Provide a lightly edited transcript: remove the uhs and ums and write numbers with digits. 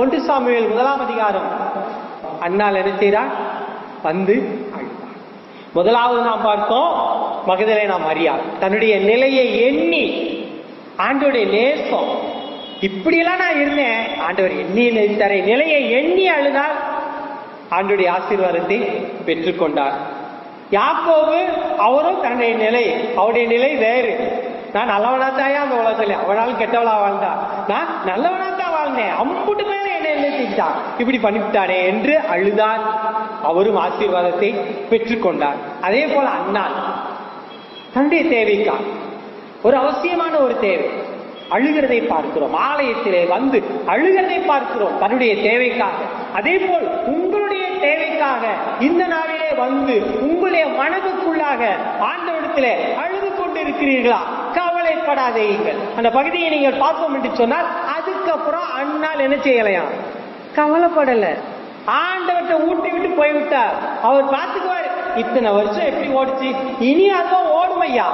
1 Samuel 1ஆம் அதிகாரம். அன்னாள் என்ன செய்தார்? வந்து அழுதார். முதலாவது நாம் பார்த்தோம் மகதலேனா மரியாள் தன்னுடைய நிலையை எண்ணி, ஆண்டவருடைய நேசம், இப்படியெல்லாம் நான் இருந்தேன், ஆண்டவர் எண்ணி நேசித்தாரே, நிலையை எண்ணி அழுதால் ஆண்டவருடைய ஆசீர்வாதத்தை பெற்றுக்கொண்டார். யாக்கோபு அவரும் தன்னுடைய நிலை, அவருடைய நிலை வேறு. நான் நல்லவனாத்தாயா அந்த உலகத்துல, அவனாலும் கெட்டவளா வாழ்ந்தா, நான் நல்லவனாத்தான் வாழ்ந்தேன், அம்புட்டு மேல என்ன நினைச்சிட்டான், இப்படி பண்ணிவிட்டானே என்று அழுதார். அவரும் ஆசீர்வாதத்தை பெற்றுக்கொண்டார். அதே போல அன்னாள் தன்னுடைய தேவைக்கா ஒரு அவசியமான ஒரு தேவை, அழுகிறதை பார்க்கிறோம். ஆலயத்திலே வந்து அழுகிறதை பார்க்கிறோம் தன்னுடைய தேவைக்காக. அதே போல் உங்களுடைய தேவைக்காக இந்த நாளிலே வந்து உங்களுடைய மனதுக்குள்ளாக ஆண்டவரிடத்திலே அழுது கொண்டு இருக்கிறீர்களா? கவலைப்படாதீர்கள். அந்த பகுதியை நீங்கள் பார்த்தோம் என்று சொன்னால் அதுக்கப்புறம் அண்ணால் என்ன செய்யலையா? கவலைப்படல. ஆண்டவர்கிட்ட ஊட்டி விட்டு போய்விட்டார். அவர் பார்த்துக்குவார். இத்தனை வருஷம் எப்படி ஓடிச்சு, இனி அதுவும் ஓடுமையா.